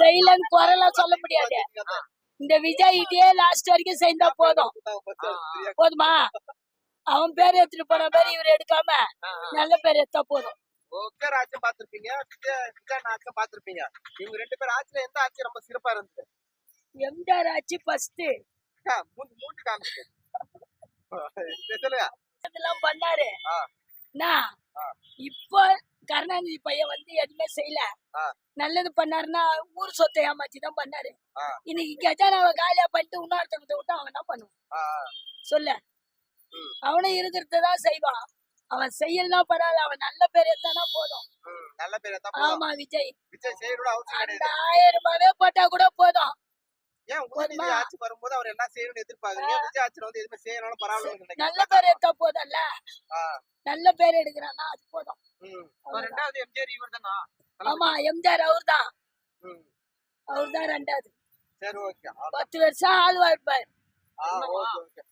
செய்யலன்னு குறைலாம் சொல்ல முடியாது. இந்த விஜய் இதே லாஸ்ட் வரைக்கும் செய்தா போதும். போதுமா? அவன் பேர் எடுத்துட்டு போன பேர் இவர் எடுக்காம நல்ல பேர் எடுத்தா போதும். பேர் ஆட்சி பாத்திருப்பீங்க, விஜய் ஆட்சி பாத்திருப்பீங்க. இவங்க 2 பேர் ஆட்சியில எந்த ஆட்சி ரொம்ப சிறப்பா இருந்தது? எம்ஜிஆர் ஆட்சி ஃபர்ஸ்ட். மூட்டு காமிச்சு சொல்லுங்க. இதெல்லாம் பண்ணாரு. இப்போ கருணாநிதி பையன் வந்து எதுவுமே செய்யல. நல்லது பண்ணாருன்னா ஊர் சொத்தை ஏமாத்தி தான் பண்ணாரு. இன்னைக்கு கஜானாவை காலியா பண்ணிட்டு இன்னொருத்தவங்க விட்டு அவன் என்ன பண்ணுவான் சொல்ல? அவனும் இருக்கிறதான் செய்வான். அவன் செய்யலாம் பரவாயில்ல, அவன் நல்ல பேர் எடுத்தானா போதும். நல்ல பேர். ஆமா, விஜய் அந்த 1000 ரூபாவே போட்டா கூட போதும். ஆட்சி வரும்போது அவர் என்ன செய்யணும்னு எதிர்பார்க்கறீங்க? விஜய் ஆட்சியில வந்து எதுவுமே செய்யணும் பரவாயில்ல, நல்ல பேர் எடுத்தா போதும்ல. நல்ல பேர் எடுக்கிறானா அது போதும். ரெண்டாவது எம்ஜிஆர் இவர்தானா? ஆமா, எம்ஜிஆர் அவர்தான். அவர்தான் ரெண்டாவது. சரி, ஓகே. 10 வருஷம் ஆழ்வா இருப்பார். ஓகே.